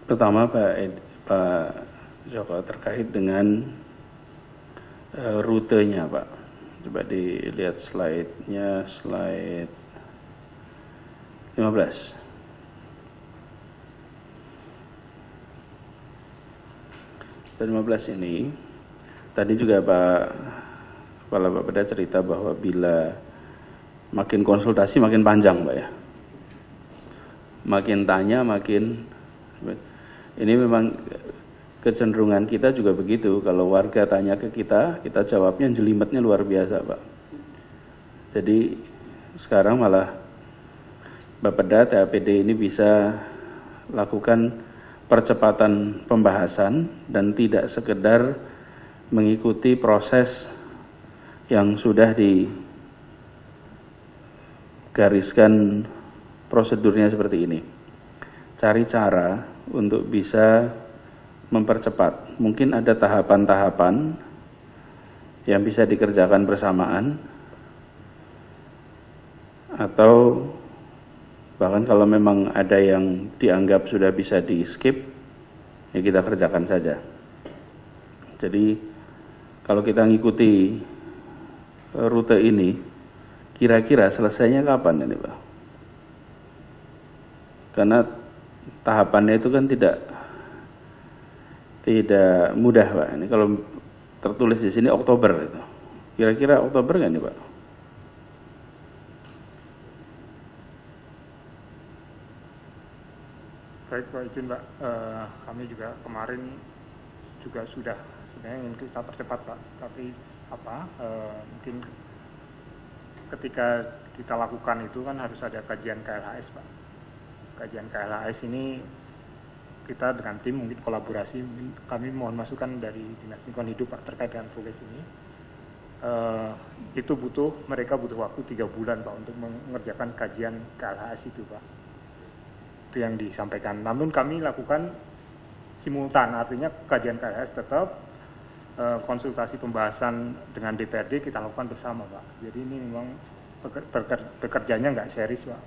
Pertama Pak Joko terkait dengan rutenya Pak. Coba dilihat slide-nya, slide 15. Slide 15 ini, tadi juga Pak Kepala Bapeda cerita bahwa bila makin konsultasi makin panjang Pak ya. Makin tanya makin, ini memang kecenderungan kita juga begitu. Kalau warga tanya ke kita jawabnya jelimetnya luar biasa Pak. Jadi sekarang malah Bapeda TAPD ini bisa lakukan percepatan pembahasan dan tidak sekedar mengikuti proses yang sudah digariskan prosedurnya seperti ini. Cari cara untuk bisa mempercepat. Mungkin ada tahapan-tahapan yang bisa dikerjakan bersamaan, atau bahkan kalau memang ada yang dianggap sudah bisa di-skip, ya kita kerjakan saja. Jadi kalau kita ngikuti rute ini, kira-kira selesainya kapan ini Pak? Karena tahapannya itu kan tidak mudah Pak. Ini kalau tertulis di sini Oktober itu. Kira-kira Oktober nggak nih Pak? Baik Pak izin Pak, kami juga kemarin juga sudah sebenarnya ingin kita percepat Pak, tapi mungkin ketika kita lakukan itu kan harus ada kajian KLHS Pak. Kajian KLHS ini kita dengan tim mungkin kolaborasi, kami mohon masukan dari Dinas Lingkungan Hidup Pak terkait dengan progres ini. Itu mereka butuh waktu 3 bulan Pak untuk mengerjakan kajian KLHS itu Pak. Itu yang disampaikan. Namun kami lakukan simultan, artinya kajian KLHS tetap, konsultasi pembahasan dengan DPRD kita lakukan bersama Pak. Jadi ini memang bekerjanya nggak series Pak.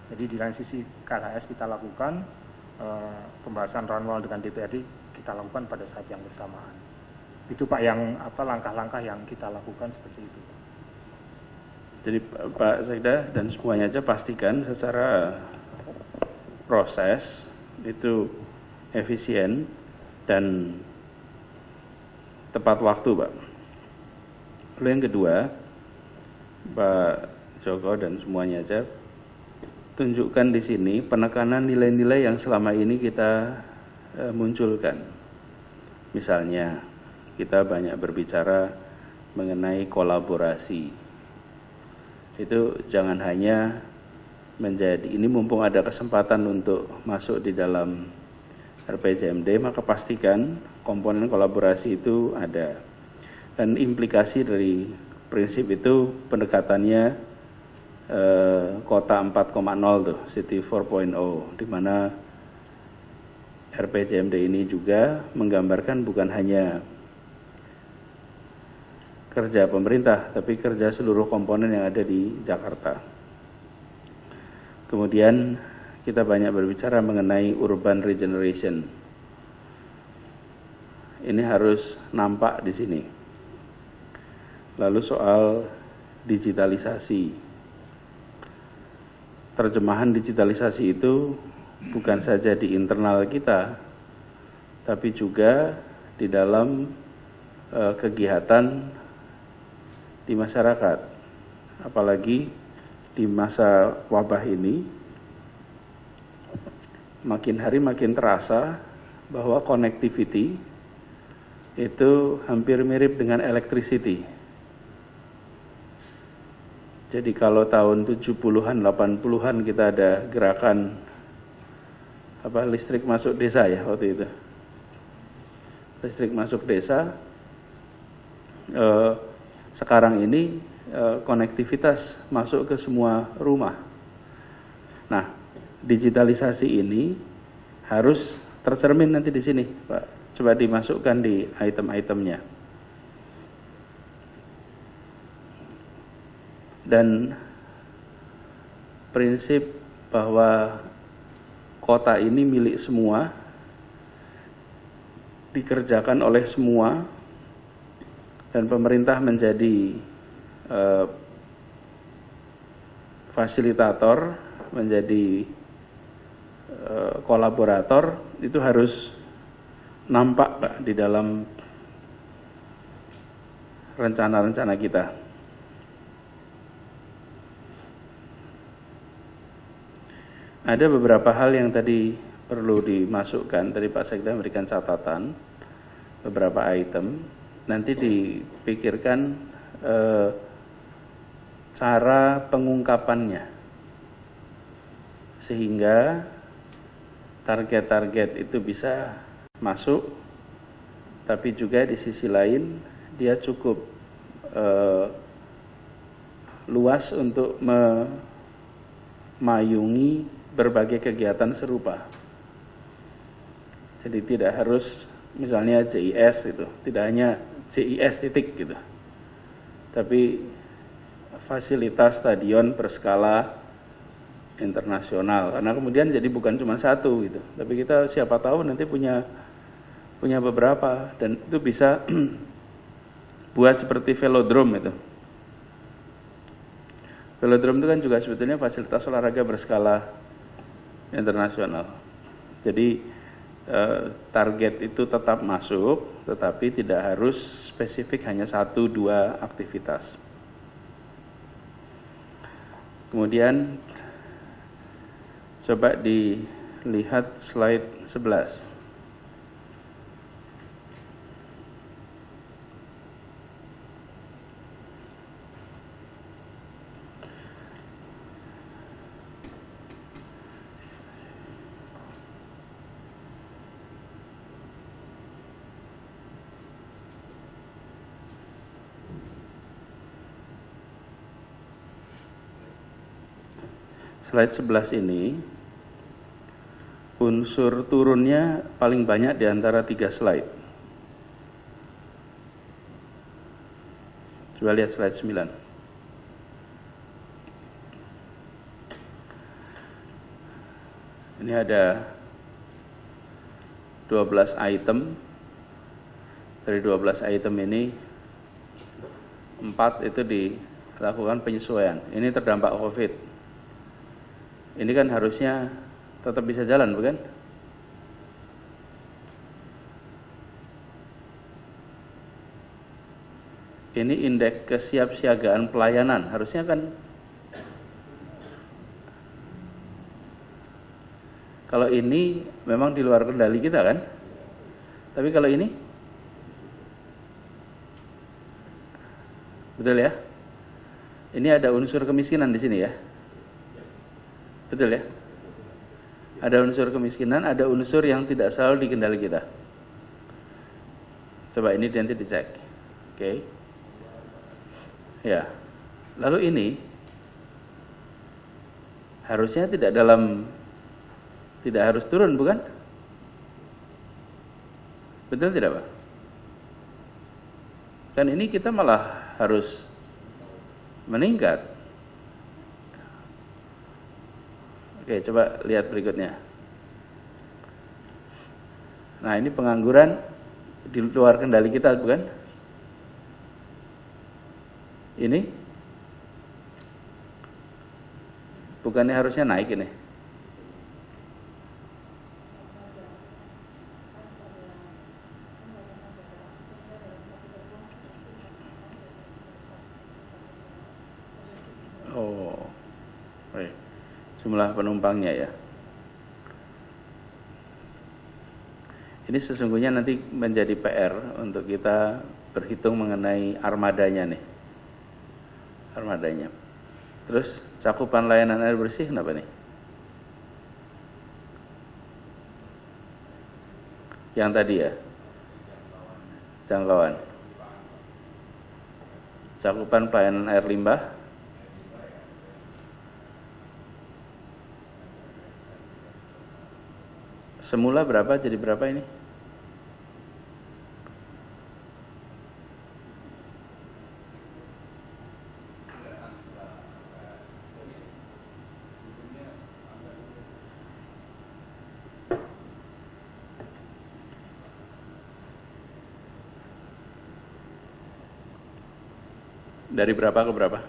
Jadi di lain sisi KLHS kita lakukan, pembahasan runwal dengan DPRD kita lakukan pada saat yang bersamaan. Itu Pak yang langkah-langkah yang kita lakukan seperti itu Pak. Jadi Pak Sekda dan semuanya aja pastikan secara proses itu efisien dan tepat waktu Pak. Lalu yang kedua, Pak Joko dan semuanya aja tunjukkan di sini penekanan nilai-nilai yang selama ini kita munculkan. Misalnya kita banyak berbicara mengenai kolaborasi. Itu jangan hanya menjadi, ini mumpung ada kesempatan untuk masuk di dalam RPJMD, maka pastikan komponen kolaborasi itu ada. Dan implikasi dari prinsip itu pendekatannya kota 4.0 tuh, City 4.0, di mana RPJMD ini juga menggambarkan bukan hanya kerja pemerintah, tapi kerja seluruh komponen yang ada di Jakarta. Kemudian kita banyak berbicara mengenai urban regeneration. Ini harus nampak di sini. Lalu soal digitalisasi. Terjemahan digitalisasi itu bukan saja di internal kita, tapi juga di dalam kegiatan di masyarakat. Apalagi di masa wabah ini, makin hari makin terasa bahwa connectivity itu hampir mirip dengan electricity. Jadi kalau tahun 70-an, 80-an kita ada gerakan listrik masuk desa ya waktu itu. Listrik masuk desa. Sekarang ini konektivitas masuk ke semua rumah. Nah, digitalisasi ini harus tercermin nanti di sini, Pak. Coba dimasukkan di item-itemnya. Dan prinsip bahwa kota ini milik semua dikerjakan oleh semua dan pemerintah menjadi fasilitator, menjadi kolaborator, itu harus nampak Pak di dalam rencana-rencana kita. Ada beberapa hal yang tadi perlu dimasukkan, tadi Pak Sekda memberikan catatan, beberapa item, nanti dipikirkan cara pengungkapannya, sehingga target-target itu bisa masuk, tapi juga di sisi lain dia cukup luas untuk memayungi berbagai kegiatan serupa. Jadi tidak harus misalnya JIS itu, tidak hanya JIS titik gitu, tapi fasilitas stadion berskala internasional. Karena kemudian jadi bukan cuma satu gitu, tapi kita siapa tahu nanti punya beberapa, dan itu bisa buat seperti velodrome itu. Velodrome itu kan juga sebetulnya fasilitas olahraga berskala internasional. Jadi target itu tetap masuk, tetapi tidak harus spesifik hanya 1-2 aktivitas. Kemudian coba dilihat slide 11. Slide 11 ini unsur turunnya paling banyak di antara 3 slide. Coba lihat slide 9. Ini ada 12 item. Dari 12 item ini 4 itu dilakukan penyesuaian. Ini terdampak COVID. Ini kan harusnya tetap bisa jalan, bukan? Ini indeks kesiapsiagaan pelayanan, harusnya kan kalau ini memang di luar kendali kita kan? Tapi kalau ini betul ya? Ini ada unsur kemiskinan di sini ya? Betul ya? Ada unsur kemiskinan, ada unsur yang tidak selalu di kendali kita. Coba ini nanti dicek. Oke. Ya. Lalu ini harusnya tidak harus turun, bukan? Betul tidak, Pak? Kan ini kita malah harus meningkat. Oke, coba lihat berikutnya. Nah, ini pengangguran di luar kendali kita, bukan? Ini bukannya harusnya naik ini? Oh, baik. Jumlah penumpangnya ya. Ini sesungguhnya nanti menjadi PR untuk kita berhitung mengenai armadanya nih. Armadanya. Terus cakupan layanan air bersih kenapa nih? Yang tadi ya. Jangkauan. Cakupan pelayanan air limbah. Semula berapa jadi berapa ini? Dari berapa ke berapa?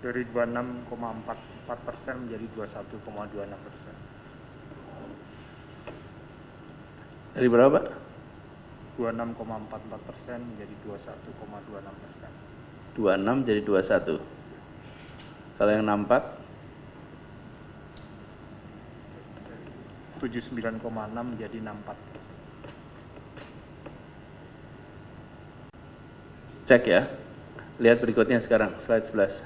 Dari 26,44% menjadi 21,26%. Dari berapa? 26,44% menjadi 21,26%. 26 jadi 21. Kalau yang 64? 79,6 menjadi 64%. Cek ya. Lihat berikutnya sekarang, slide 11.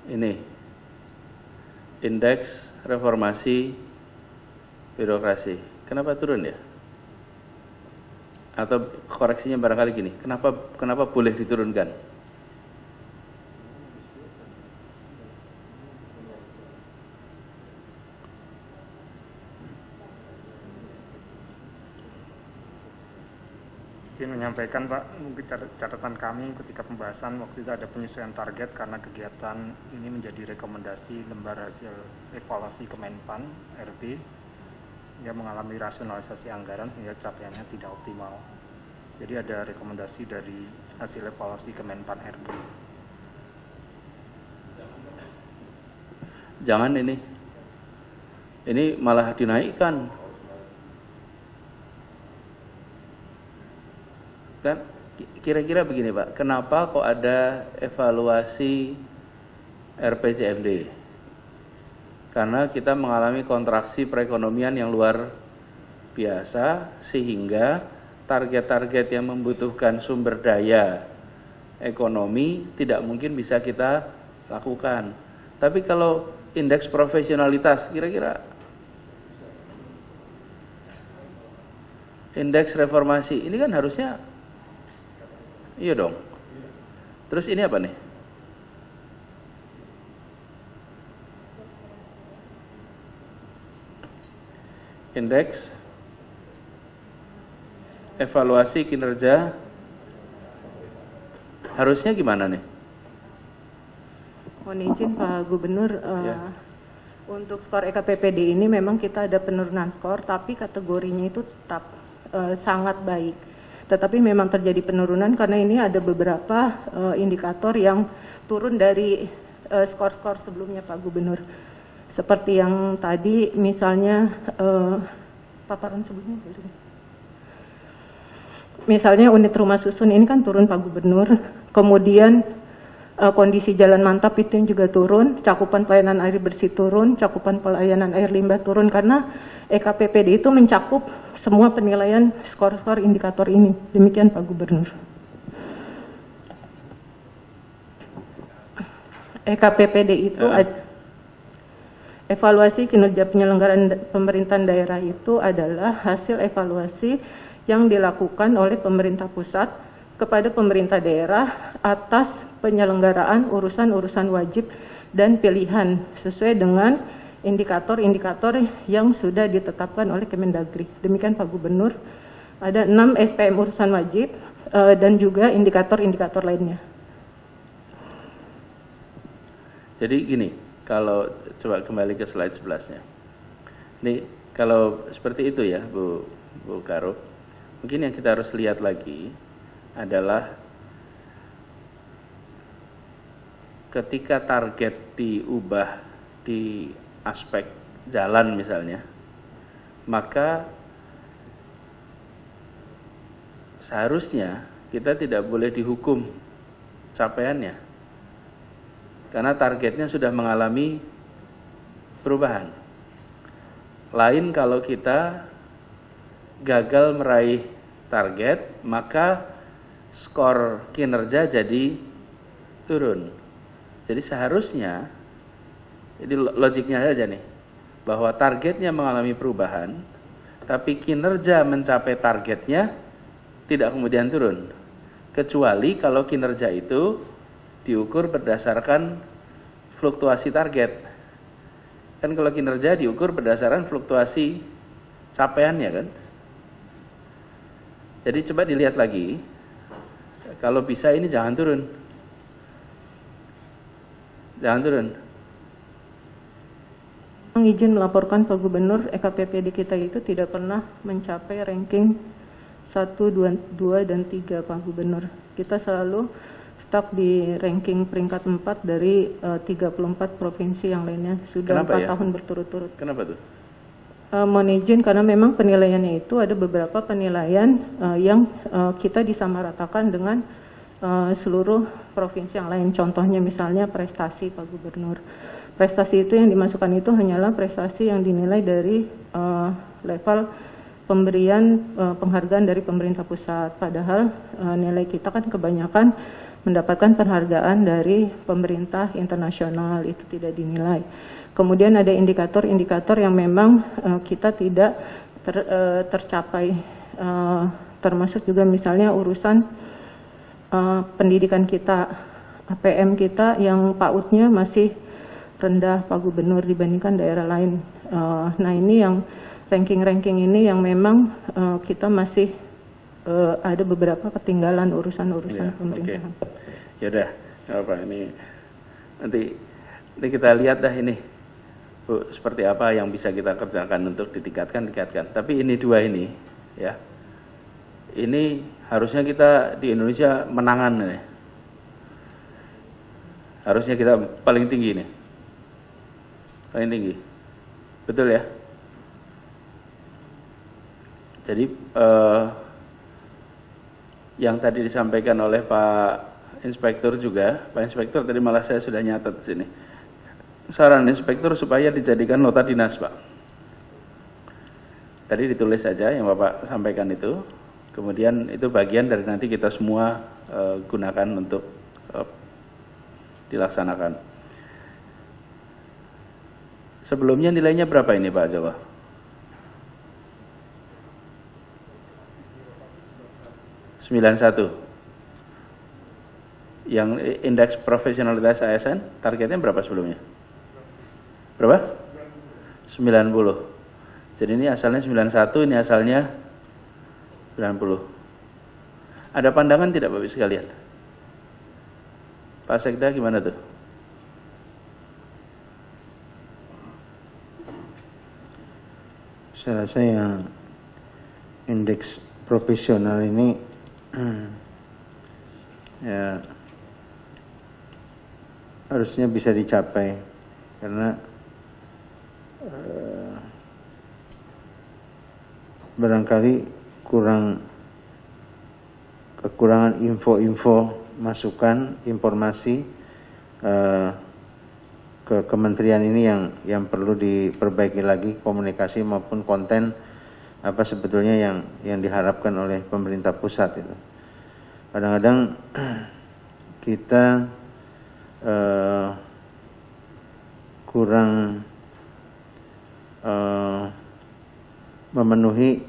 Ini indeks reformasi birokrasi. Kenapa turun ya? Atau koreksinya barangkali gini, kenapa boleh diturunkan? Saya menyampaikan Pak, mungkin catatan kami ketika pembahasan waktu itu ada penyesuaian target karena kegiatan ini menjadi rekomendasi lembar hasil evaluasi Kemenpan RB yang mengalami rasionalisasi anggaran hingga capaiannya tidak optimal. Jadi ada rekomendasi dari hasil evaluasi Kemenpan RB. Jangan ini malah dinaikkan. Kan kira-kira begini Pak, kenapa kok ada evaluasi RPJMD? Karena kita mengalami kontraksi perekonomian yang luar biasa sehingga target-target yang membutuhkan sumber daya ekonomi tidak mungkin bisa kita lakukan. Tapi kalau indeks profesionalitas, kira-kira indeks reformasi ini kan harusnya iya dong. Terus ini apa nih? Indeks evaluasi kinerja harusnya gimana nih? Mohon izin Pak Gubernur, Ya. untuk skor EKPPD ini memang kita ada penurunan skor, tapi kategorinya itu tetap sangat baik. Tetapi memang terjadi penurunan karena ini ada beberapa indikator yang turun dari skor-skor sebelumnya Pak Gubernur. Seperti yang tadi misalnya paparan sebelumnya. Misalnya unit rumah susun ini kan turun Pak Gubernur. Kemudian kondisi jalan mantap itu juga turun, cakupan pelayanan air bersih turun, cakupan pelayanan air limbah turun karena EKPPD itu mencakup semua penilaian skor-skor indikator ini. Demikian Pak Gubernur. EKPPD itu evaluasi kinerja penyelenggaraan pemerintahan daerah itu adalah hasil evaluasi yang dilakukan oleh pemerintah pusat kepada pemerintah daerah atas penyelenggaraan urusan-urusan wajib dan pilihan sesuai dengan indikator-indikator yang sudah ditetapkan oleh Kemendagri. Demikian Pak Gubernur. Ada 6 SPM urusan wajib dan juga indikator-indikator lainnya. Jadi gini, kalau coba kembali ke slide 11-nya. Ini kalau seperti itu ya Bu Karo, mungkin yang kita harus lihat lagi adalah ketika target diubah di aspek jalan misalnya, maka seharusnya kita tidak boleh dihukum capaiannya karena targetnya sudah mengalami perubahan. Lain kalau kita gagal meraih target, maka skor kinerja jadi turun. Jadi seharusnya, jadi logiknya saja nih, bahwa targetnya mengalami perubahan, tapi kinerja mencapai targetnya tidak kemudian turun. Kecuali kalau kinerja itu diukur berdasarkan fluktuasi target. Kan kalau kinerja diukur berdasarkan fluktuasi capaiannya kan. Jadi coba dilihat lagi, kalau bisa ini jangan turun. Jangan turun. Izin melaporkan Pak Gubernur, EKPPD kita itu tidak pernah mencapai ranking 1, 2, dan 3 Pak Gubernur. Kita selalu stuck di ranking peringkat 4 dari 34 provinsi yang lainnya. Sudah Kenapa 4 ya? tahun berturut-turut. Kenapa tuh? Mohon izin karena memang penilaiannya itu ada beberapa penilaian yang kita disamaratakan dengan seluruh provinsi yang lain. Contohnya misalnya prestasi Pak Gubernur. Prestasi itu yang dimasukkan itu hanyalah prestasi yang dinilai dari level pemberian penghargaan dari pemerintah pusat. Padahal nilai kita kan kebanyakan mendapatkan penghargaan dari pemerintah internasional, itu tidak dinilai. Kemudian ada indikator-indikator yang memang kita tidak tercapai, termasuk juga misalnya urusan pendidikan kita, APM kita yang PAUD-nya masih rendah Pak Gubernur dibandingkan daerah lain. Nah ini yang ranking-ranking ini yang memang kita masih ada beberapa ketinggalan urusan-urusan pemerintahan. Okay. Ya udah, apa ini nanti kita lihat dah ini Bu, seperti apa yang bisa kita kerjakan untuk ditingkatkan. Tapi ini dua ini, ya, ini harusnya kita di Indonesia menangan nih. Harusnya kita paling tinggi nih. Paling tinggi, betul ya. Jadi yang tadi disampaikan oleh Pak Inspektur juga, Pak Inspektur tadi malah saya sudah nyatet di sini. Saran Inspektur supaya dijadikan nota dinas, Pak. Tadi ditulis saja yang Bapak sampaikan itu, kemudian itu bagian dari nanti kita semua gunakan untuk dilaksanakan. Sebelumnya nilainya berapa ini Pak Joko? 91. Yang indeks profesionalitas ASN targetnya berapa sebelumnya? Berapa? 90. Jadi ini asalnya 91, ini asalnya 90. Ada pandangan tidak Bapak sekalian? Pak Sekda gimana tuh? Saya rasa yang indeks profesional ini ya harusnya bisa dicapai karena barangkali kekurangan info-info, masukan, informasi ke kementerian ini yang perlu diperbaiki lagi, komunikasi maupun konten apa sebetulnya yang diharapkan oleh pemerintah pusat itu. Kadang-kadang kita kurang memenuhi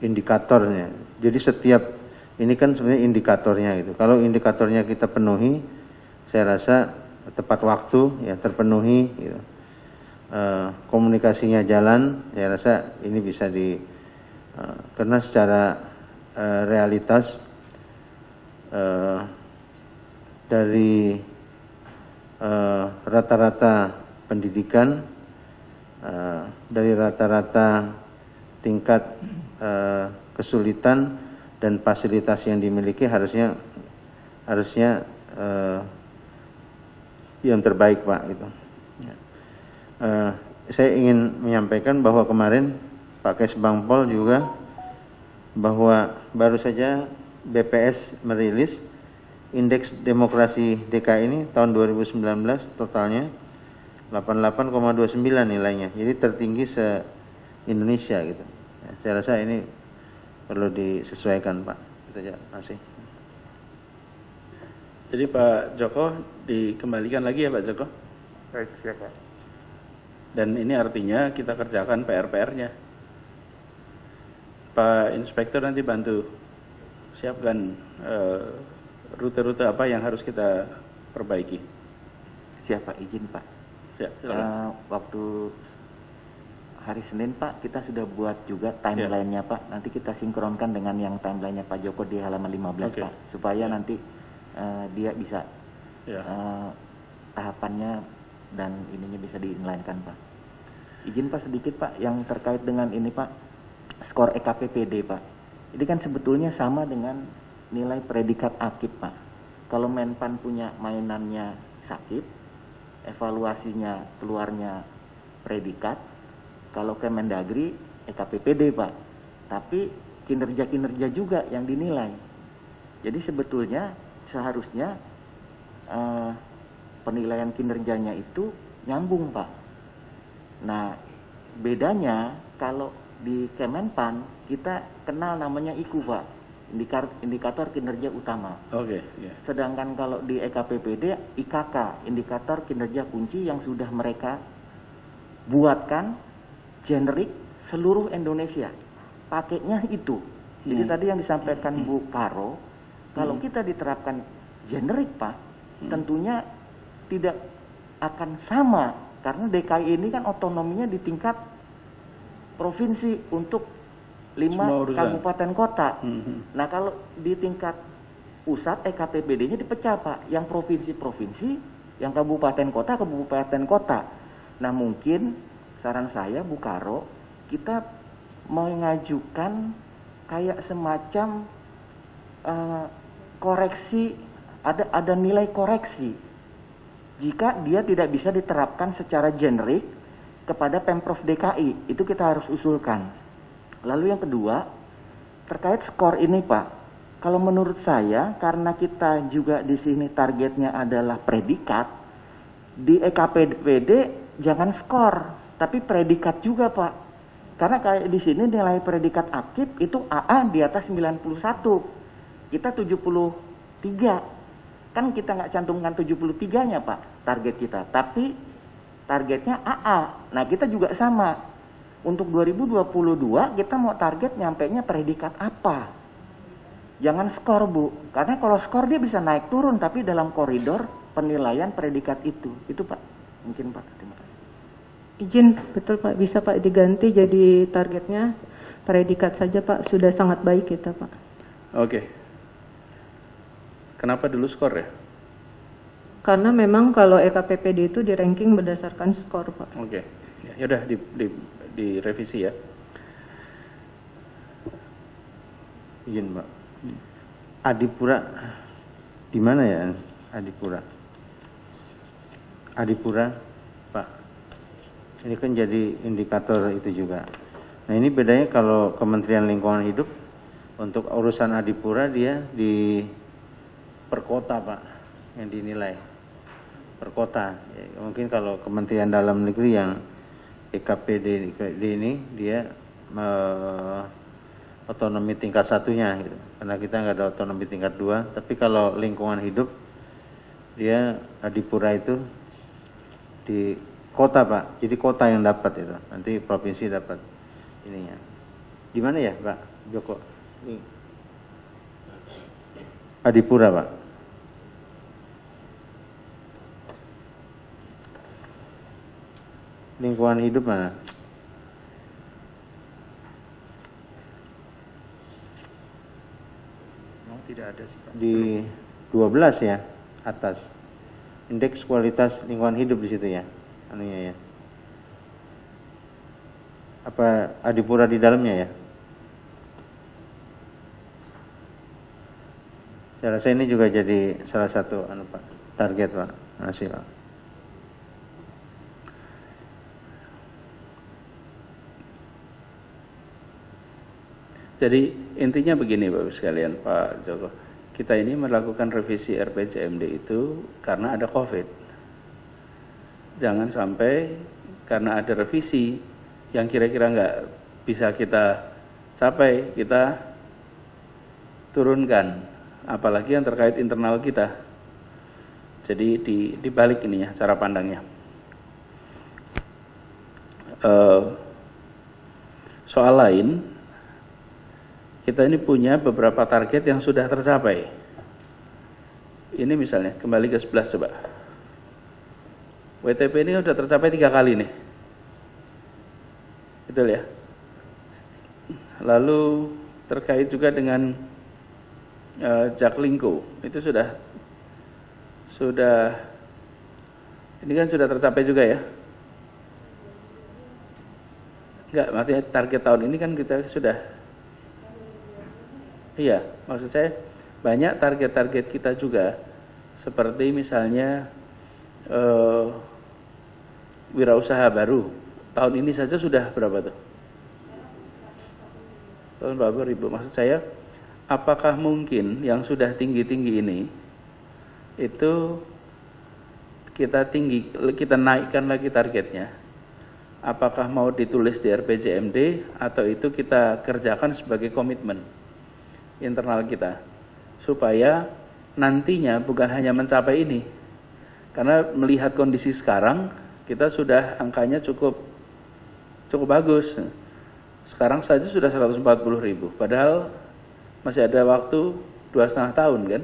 indikatornya. Jadi setiap ini kan sebenarnya indikatornya gitu. Kalau indikatornya kita penuhi, saya rasa tepat waktu ya terpenuhi gitu. Komunikasinya jalan, saya rasa ini bisa karena secara realitas dari rata-rata pendidikan, dari rata-rata tingkat kesulitan dan fasilitas yang dimiliki harusnya yang terbaik Pak gitu. Saya ingin menyampaikan bahwa kemarin Pak Kesbangpol juga bahwa baru saja BPS merilis indeks demokrasi DKI ini tahun 2019 totalnya 88,29 nilainya, jadi tertinggi se-Indonesia gitu. Saya rasa ini perlu disesuaikan Pak. Itu aja, terima kasih. Jadi Pak Joko dikembalikan lagi ya Pak Joko? Baik, siap Pak. Dan ini artinya kita kerjakan PR-PR-nya. Pak Inspektur nanti bantu siapkan rute-rute apa yang harus kita perbaiki. Siap Pak, izin Pak. Ya, silakan. Waktu hari Senin Pak, kita sudah buat juga timeline-nya Pak. Nanti kita sinkronkan dengan yang timeline-nya Pak Joko di halaman 15 Oke. Pak. Supaya nanti dia bisa tahapannya dan ininya bisa diinlainkan Pak. Izin Pak sedikit Pak yang terkait dengan ini Pak, skor EKPPD Pak. Ini kan sebetulnya sama dengan nilai predikat akib Pak. Kalau Menpan punya mainannya sakit, evaluasinya keluarnya predikat, kalau Kemendagri EKPPD Pak. Tapi kinerja-kinerja juga yang dinilai. Jadi sebetulnya seharusnya penilaian kinerjanya itu nyambung Pak. Nah bedanya kalau di Kemenpan kita kenal namanya IKU Pak, indikator kinerja utama. Oke. Ya. Sedangkan kalau di EKPPD IKK, indikator kinerja kunci yang sudah mereka buatkan generik seluruh Indonesia. Pakainya itu. Jadi tadi yang disampaikan Bu Karo, kalau kita diterapkan generik Pak, tentunya tidak akan sama karena DKI ini kan otonominya di tingkat provinsi untuk 5 kabupaten kota. Nah kalau di tingkat pusat EKPPD-nya dipecah Pak, yang provinsi-provinsi, yang kabupaten kota. Nah mungkin saran saya Bu Karo, kita mengajukan kayak semacam koreksi, ada nilai koreksi jika dia tidak bisa diterapkan secara generik kepada Pemprov DKI. Itu kita harus usulkan. Lalu yang kedua, terkait skor ini Pak, kalau menurut saya karena kita juga di sini targetnya adalah predikat, di EKPPD jangan skor, tapi predikat juga Pak. Karena kayak di sini nilai predikat aktif itu AA di atas 91, kita 73. Kan kita nggak cantumkan 73-nya Pak, target kita. Tapi targetnya AA. Nah kita juga sama. Untuk 2022 kita mau target nyampainya predikat apa? Jangan skor Bu. Karena kalau skor dia bisa naik turun, tapi dalam koridor penilaian predikat itu. Itu Pak. Mungkin Pak. Terima kasih. Izin, betul Pak, bisa Pak diganti jadi targetnya predikat saja Pak, sudah sangat baik kita Pak. Oke. Kenapa dulu skor ya? Karena memang kalau EKPPD itu di ranking berdasarkan skor Pak. Oke. Ya udah direvisi ya. Izin Pak. Adipura di mana ya Adipura? Adipura Pak. Ini kan jadi indikator itu juga. Nah ini bedanya kalau Kementerian Lingkungan Hidup untuk urusan Adipura dia di per kota Pak yang dinilai per kota. Ya, mungkin kalau Kementerian Dalam Negeri yang EKPD ini dia otonomi tingkat satunya gitu. Karena kita nggak ada otonomi tingkat 2. Tapi kalau lingkungan hidup dia Adipura itu di kota Pak. Jadi kota yang dapat itu. Nanti provinsi dapat ininya. Di mana ya Pak Joko? Ini. Adipura Pak. Lingkungan hidup mana? Memang tidak ada sih Pak. Di 12 ya atas. Indeks kualitas lingkungan hidup di situ ya. Anunya ya. Apa Adipura di dalamnya ya? Saya rasa ini juga jadi salah satu Pak, target Pak, hasil. Jadi intinya begini Bapak sekalian, Pak Joko. Kita ini melakukan revisi RPJMD itu karena ada COVID. Jangan sampai karena ada revisi yang kira-kira nggak bisa kita capai, kita turunkan. Apalagi yang terkait internal kita. Jadi dibalik ini ya cara pandangnya. Soal lain, kita ini punya beberapa target yang sudah tercapai. Ini misalnya, kembali ke 11 coba. WTP ini sudah tercapai 3 kali nih. Betul ya? Lalu terkait juga dengan Jaklingko, itu sudah Ini kan sudah tercapai juga ya? Enggak, maksudnya target tahun ini kan kita sudah. Iya, maksud saya banyak target-target kita juga, seperti misalnya wirausaha baru. Tahun ini saja sudah berapa tuh? Tahun 40.000. Maksud saya, apakah mungkin yang sudah tinggi-tinggi ini itu kita naikkan lagi targetnya? Apakah mau ditulis di RPJMD atau itu kita kerjakan sebagai komitmen internal kita, supaya nantinya bukan hanya mencapai ini, karena melihat kondisi sekarang kita sudah angkanya cukup bagus. Sekarang saja sudah 140.000, padahal masih ada waktu 2,5 tahun kan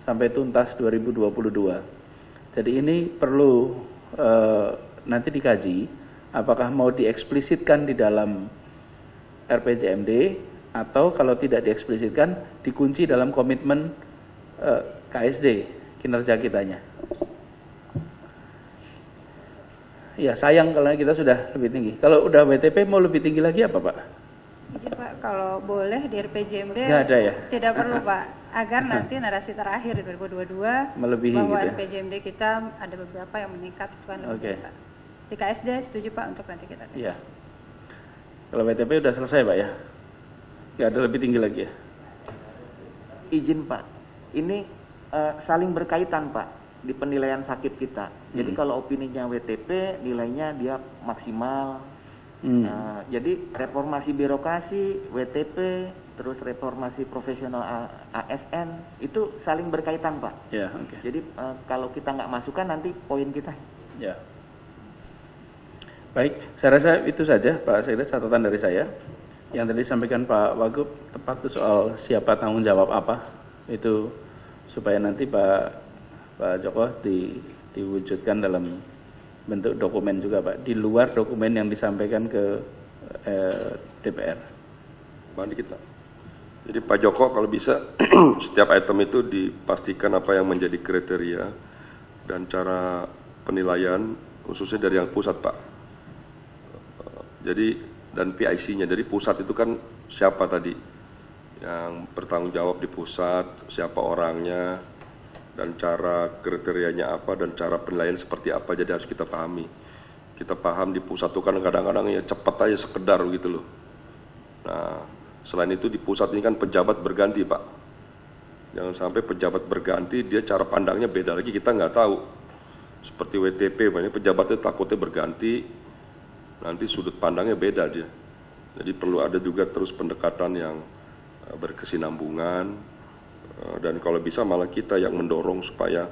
sampai tuntas 2022. Jadi ini perlu nanti dikaji apakah mau dieksplisitkan di dalam RPJMD atau kalau tidak dieksplisitkan dikunci dalam komitmen KSD kinerja kitanya. Ya sayang kalau kita sudah lebih tinggi. Kalau udah WTP mau lebih tinggi lagi apa Pak? Izin Pak, kalau boleh di RPJMD nggak ada ya? Tidak perlu Pak, agar nanti narasi terakhir di 2022 melebihi bahwa gitu ya? RPJMD kita ada beberapa yang meningkat itu kan lebih Oke. Pak. Di KSD setuju Pak untuk nanti kita tinggi. Iya. Kalau WTP udah selesai Pak ya? Nggak ada lebih tinggi lagi ya? Izin Pak, ini saling berkaitan Pak di penilaian sakit kita. Jadi kalau opininya WTP nilainya dia maksimal. Jadi reformasi birokrasi, WTP, terus reformasi profesional ASN itu saling berkaitan Pak. Ya, oke. Jadi kalau kita nggak masukkan nanti poin kita. Ya. Baik, saya rasa itu saja Pak Sekda catatan dari saya. Yang tadi disampaikan Pak Wagub tepat itu soal siapa tanggung jawab apa, itu supaya nanti Pak Joko diwujudkan dalam bentuk dokumen juga Pak, di luar dokumen yang disampaikan ke DPR. Bang kita. Jadi Pak Joko kalau bisa setiap item itu dipastikan apa yang menjadi kriteria dan cara penilaian khususnya dari yang pusat Pak. Jadi dan PIC-nya, dari pusat itu kan siapa tadi yang bertanggung jawab di pusat, siapa orangnya, dan cara kriterianya apa, dan cara penilaian seperti apa, jadi harus kita pahami. Kita paham di pusat itu kan kadang-kadang ya cepat aja sekedar gitu loh. Nah, selain itu di pusat ini kan pejabat berganti Pak. Jangan sampai pejabat berganti, dia cara pandangnya beda lagi, kita nggak tahu. Seperti WTP, banyak pejabatnya takutnya berganti, nanti sudut pandangnya beda dia. Jadi perlu ada juga terus pendekatan yang berkesinambungan, dan kalau bisa malah kita yang mendorong supaya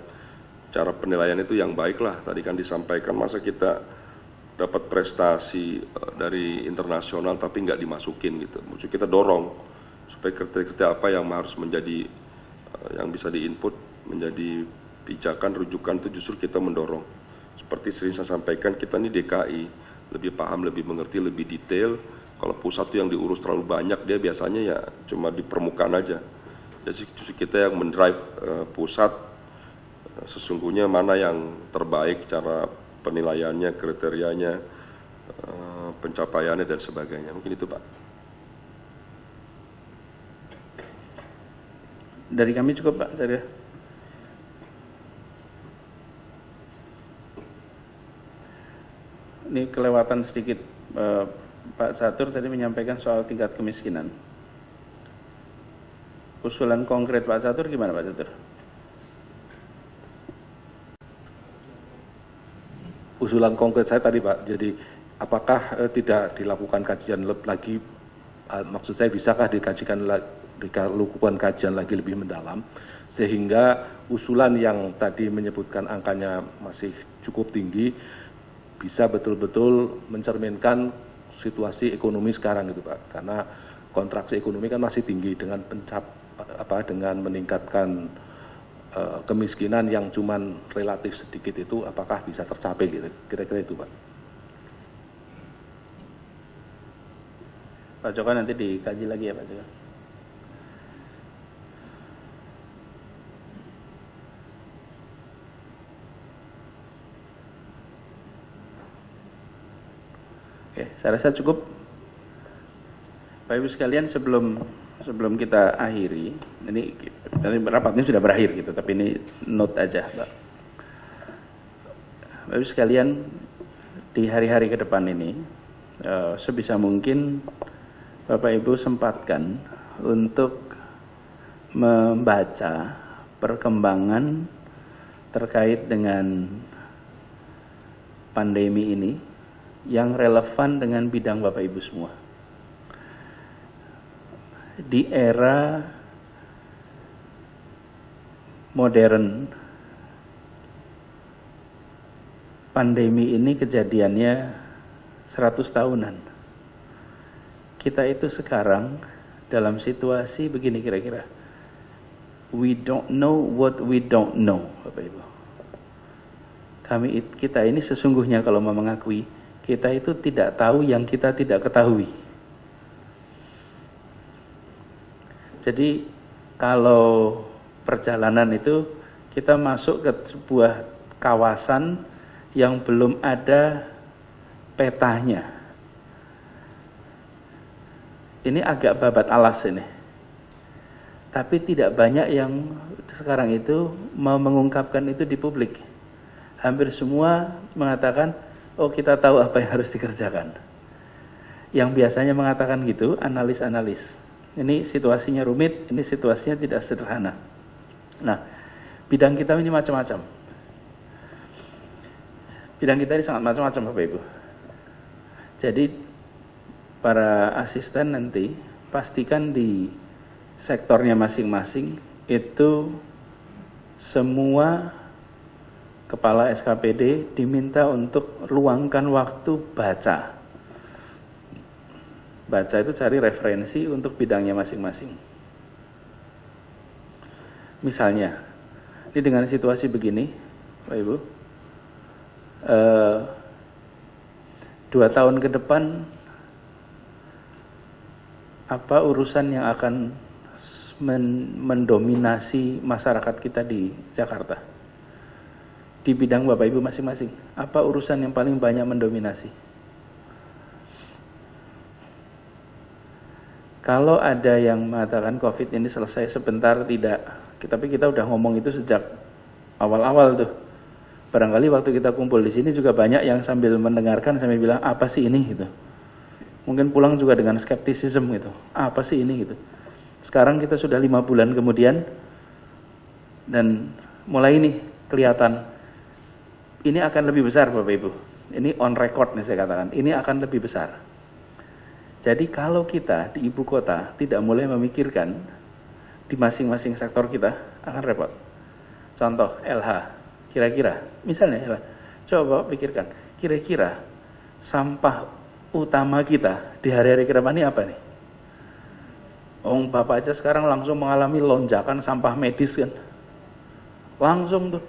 cara penilaian itu yang baik lah. Tadi kan disampaikan masa kita dapat prestasi dari internasional tapi nggak dimasukin gitu. Maksud kita dorong supaya kriteria apa yang harus menjadi yang bisa diinput menjadi pijakan rujukan, itu justru kita mendorong. Seperti sering saya sampaikan, kita ini DKI lebih paham, lebih mengerti, lebih detail. Kalau pusat itu yang diurus terlalu banyak, dia biasanya ya cuma di permukaan aja. Jadi justru kita yang mendrive pusat, sesungguhnya mana yang terbaik, cara penilaiannya, kriterianya, pencapaiannya dan sebagainya. Mungkin itu Pak. Dari kami cukup Pak, saya. Ini kelewatan sedikit, Pak Catur tadi menyampaikan soal tingkat kemiskinan. Usulan konkret Pak Catur gimana Pak Catur? Usulan konkret saya tadi Pak, jadi apakah tidak dilakukan kajian lagi, maksud saya bisakah dilakukan kajian lagi lebih mendalam, sehingga usulan yang tadi menyebutkan angkanya masih cukup tinggi, bisa betul-betul mencerminkan situasi ekonomi sekarang gitu Pak, karena kontraksi ekonomi kan masih tinggi dengan dengan meningkatkan kemiskinan yang cuman relatif sedikit itu, apakah bisa tercapai gitu, kira-kira itu Pak. Pak Joko nanti dikaji lagi ya Pak Joko. Oke, saya rasa cukup. Bapak Ibu sekalian, sebelum kita akhiri, ini rapatnya sudah berakhir gitu, tapi ini note aja, Pak. Bapak Ibu sekalian, di hari-hari ke depan ini, sebisa mungkin Bapak Ibu sempatkan untuk membaca perkembangan terkait dengan pandemi ini yang relevan dengan bidang Bapak Ibu semua. Di era modern, pandemi ini kejadiannya 100 tahunan. Kita itu sekarang dalam situasi begini kira-kira. We don't know what we don't know, Bapak Ibu. Kita ini sesungguhnya kalau mau mengakui, kita itu tidak tahu yang kita tidak ketahui. Jadi kalau perjalanan itu kita masuk ke sebuah kawasan yang belum ada petanya. Ini agak babat alas ini. Tapi tidak banyak yang sekarang itu mau mengungkapkan itu di publik. Hampir semua mengatakan, oh kita tahu apa yang harus dikerjakan. Yang biasanya mengatakan gitu, analis-analis. Ini situasinya rumit, ini situasinya tidak sederhana. Nah, bidang kita ini macam-macam. Bidang kita ini sangat macam-macam, Bapak Ibu. Jadi, para asisten nanti pastikan di sektornya masing-masing itu semua kepala SKPD diminta untuk luangkan waktu baca. Baca itu cari referensi untuk bidangnya masing-masing. Misalnya, ini dengan situasi begini, Pak Ibu, 2 tahun ke depan, apa urusan yang akan mendominasi masyarakat kita di Jakarta? Di bidang Bapak Ibu masing-masing, apa urusan yang paling banyak mendominasi? Kalau ada yang mengatakan COVID ini selesai sebentar, tidak. Tapi kita udah ngomong itu sejak awal-awal tuh. Barangkali waktu kita kumpul di sini juga banyak yang sambil mendengarkan sambil bilang, apa sih ini gitu. Mungkin pulang juga dengan skeptisisme gitu. Apa sih ini gitu. Sekarang kita sudah 5 bulan kemudian, dan mulai ini kelihatan, ini akan lebih besar Bapak Ibu. Ini on record nih saya katakan, ini akan lebih besar. Jadi kalau kita di ibu kota tidak mulai memikirkan di masing-masing sektor kita, akan repot. Contoh LH, kira-kira, misalnya LH, coba pikirkan, kira-kira sampah utama kita di hari-hari ke depan ini apa nih? Bapak aja sekarang langsung mengalami lonjakan sampah medis kan. Langsung tuh.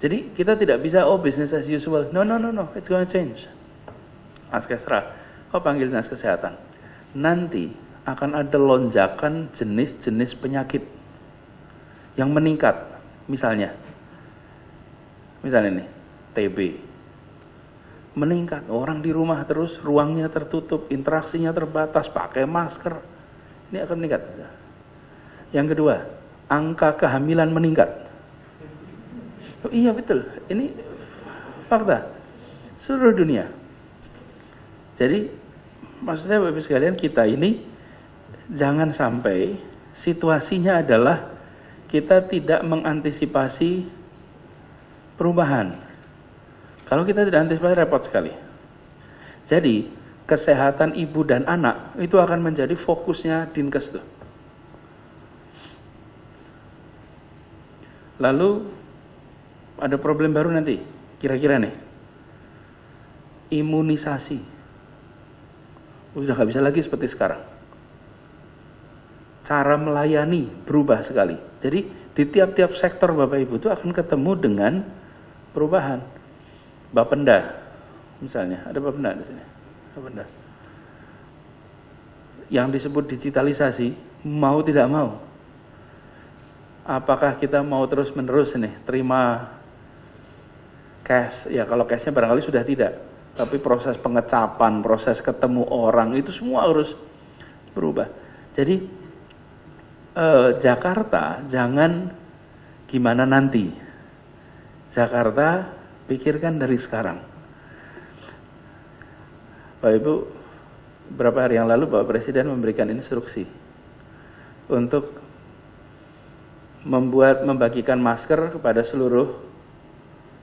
Jadi kita tidak bisa, business as usual. No, it's going to change. Askesra, panggil dinas kesehatan. Nanti akan ada lonjakan jenis-jenis penyakit yang meningkat. Misalnya nih, TB. Meningkat, orang di rumah terus, ruangnya tertutup, interaksinya terbatas, pakai masker. Ini akan meningkat. Yang kedua, angka kehamilan meningkat. Iya betul, ini fakta seluruh dunia. Jadi maksudnya Bapak Ibu sekalian, kita ini jangan sampai situasinya adalah kita tidak mengantisipasi perubahan. Kalau kita tidak antisipasi, repot sekali. Jadi kesehatan ibu dan anak itu akan menjadi fokusnya Dinkes tuh. Lalu ada problem baru nanti, kira-kira nih, imunisasi. Udah gak bisa lagi seperti sekarang. Cara melayani berubah sekali. Jadi di tiap-tiap sektor Bapak Ibu itu akan ketemu dengan perubahan. Bapenda, misalnya, ada Bapenda di sini. Bapenda. Yang disebut digitalisasi, mau tidak mau. Apakah kita mau terus-menerus nih terima cash? Ya kalau cashnya barangkali sudah tidak. tapi proses pengecapan, proses ketemu orang itu semua harus berubah. Jadi Jakarta jangan gimana nanti. Jakarta pikirkan dari sekarang. Bapak Ibu, beberapa hari yang lalu Bapak Presiden memberikan instruksi untuk membagikan masker kepada seluruh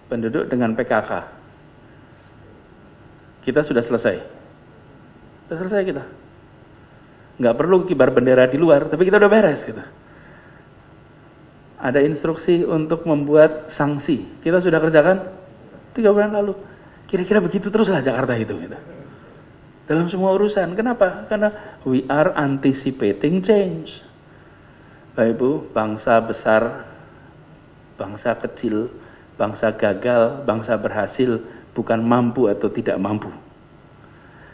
penduduk dengan PKK. Kita sudah selesai. Sudah selesai kita. Nggak perlu kibar bendera di luar, tapi kita udah beres gitu. Ada instruksi untuk membuat sanksi. Kita sudah kerjakan 3 bulan lalu. Kira-kira begitu teruslah Jakarta itu gitu. Dalam semua urusan. Kenapa? Karena we are anticipating change. Bapak Ibu, bangsa besar, bangsa kecil, bangsa gagal, bangsa berhasil bukan mampu atau tidak mampu.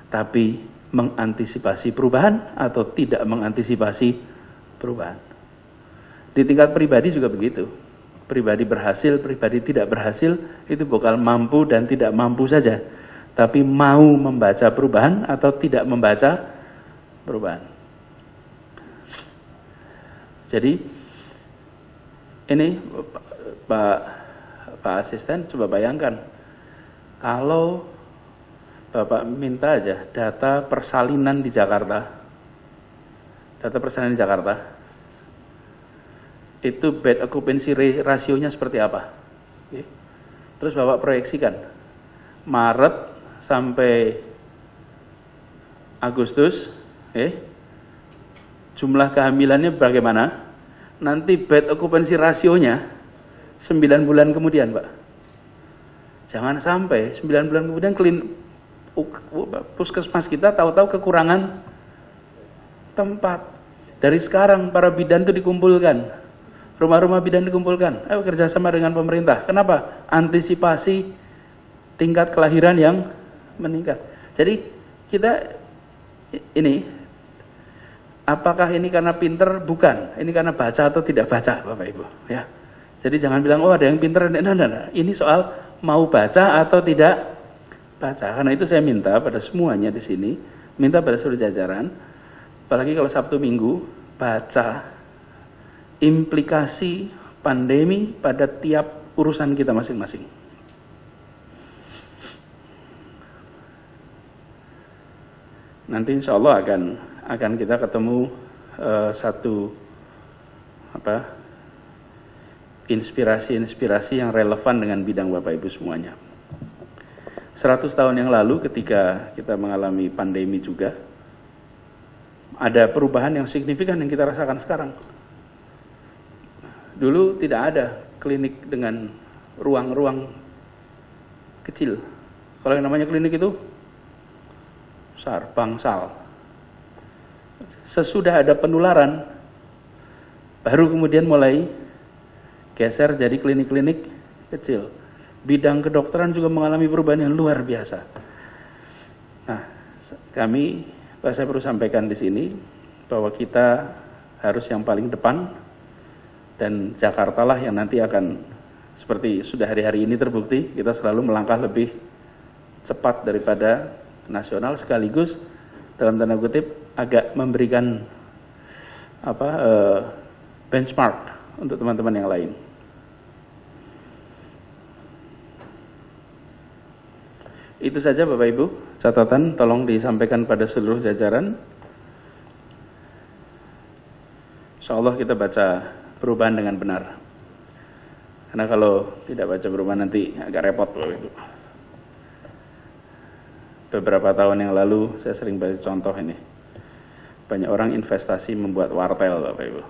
Tapi mengantisipasi perubahan atau tidak mengantisipasi perubahan. Di tingkat pribadi juga begitu. Pribadi berhasil, pribadi tidak berhasil itu bukan mampu dan tidak mampu saja, tapi mau membaca perubahan atau tidak membaca perubahan. Jadi ini Pak Asisten coba bayangkan kalau Bapak minta aja data persalinan di Jakarta. Data persalinan di Jakarta. Itu bed occupancy rasionya seperti apa? Oke. Terus Bapak proyeksikan. Maret sampai Agustus, jumlah kehamilannya bagaimana? Nanti bed occupancy rasionya 9 bulan kemudian, Pak. Jangan sampai 9 bulan kemudian puskesmas kita tahu-tahu kekurangan tempat. Dari sekarang para bidan itu dikumpulkan, rumah-rumah bidan dikumpulkan, ayo kerjasama dengan pemerintah. Kenapa? Antisipasi tingkat kelahiran yang meningkat. Jadi kita ini, apakah ini karena pinter? Bukan. Ini karena baca atau tidak baca, Bapak Ibu. Ya. Jadi jangan bilang, oh ada yang pinter. Nah. Ini soal mau baca atau tidak baca. Karena itu saya minta pada semuanya di sini, minta pada seluruh jajaran, apalagi kalau Sabtu Minggu, baca implikasi pandemi pada tiap urusan kita masing-masing. Nanti insya Allah akan kita ketemu satu inspirasi-inspirasi yang relevan dengan bidang Bapak Ibu semuanya. 100 tahun yang lalu ketika kita mengalami pandemi juga, ada perubahan yang signifikan yang kita rasakan sekarang. Dulu tidak ada klinik dengan ruang-ruang kecil. Kalau yang namanya klinik itu besar, bangsal. Sesudah ada penularan, baru kemudian mulai geser jadi klinik-klinik kecil. Bidang kedokteran juga mengalami perubahan yang luar biasa. Nah, saya perlu sampaikan di sini bahwa kita harus yang paling depan, dan Jakarta lah yang nanti akan, seperti sudah hari-hari ini terbukti, kita selalu melangkah lebih cepat daripada nasional, sekaligus dalam tanda kutip agak memberikan benchmark untuk teman-teman yang lain. Itu saja Bapak Ibu, catatan tolong disampaikan pada seluruh jajaran. Insyaallah kita baca perubahan dengan benar. Karena kalau tidak baca perubahan nanti agak repot Bapak Ibu. Beberapa tahun yang lalu saya sering baca contoh ini. Banyak orang investasi membuat wartel Bapak Ibu.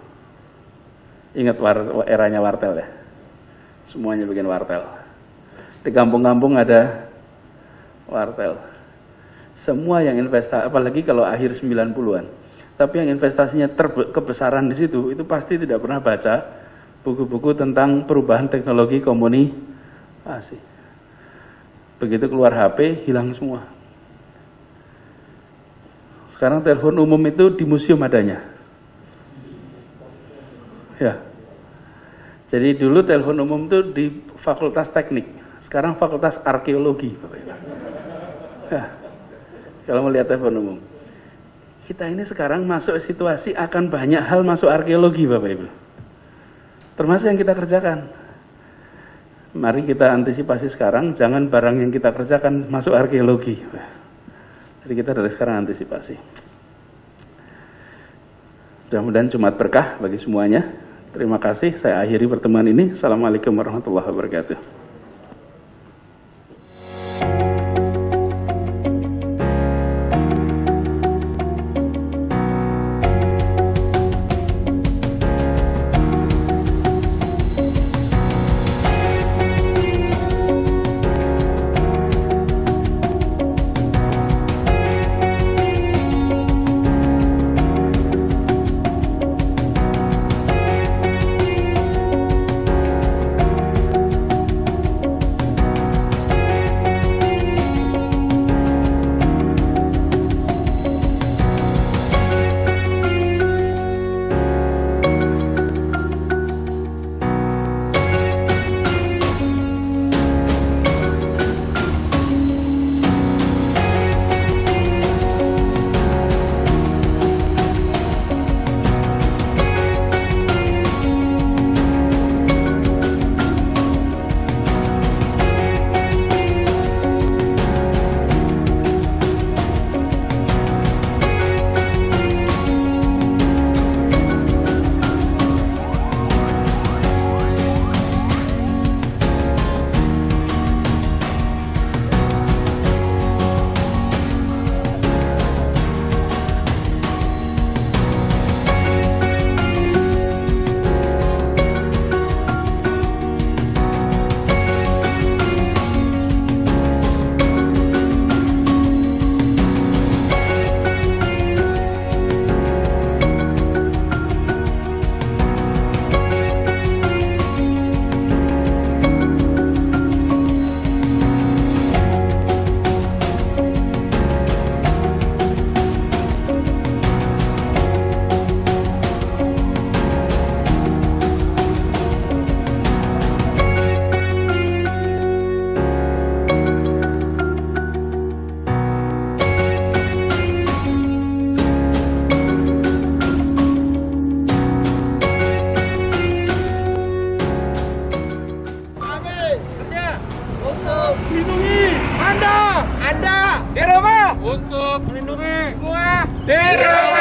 Ingat eranya wartel ya? Semuanya bikin wartel. Di kampung-kampung ada wartel. Semua yang investasi, apalagi kalau akhir 90-an. Tapi yang investasinya kebesaran di situ, itu pasti tidak pernah baca buku-buku tentang perubahan teknologi komunikasi. Begitu keluar HP, hilang semua. Sekarang telepon umum itu di museum adanya. Ya. Jadi dulu telepon umum itu di Fakultas Teknik, sekarang Fakultas Arkeologi, Bapak Ibu. Kalau melihat telepon umum. Kita ini sekarang masuk situasi akan banyak hal masuk arkeologi, Bapak Ibu. Termasuk yang kita kerjakan. Mari kita antisipasi sekarang, jangan barang yang kita kerjakan masuk arkeologi. Jadi kita dari sekarang antisipasi. Mudah-mudahan Jumat berkah bagi semuanya. Terima kasih, saya akhiri pertemuan ini. Assalamualaikum warahmatullahi wabarakatuh. Anda di rumah untuk melindungi semua di rumah.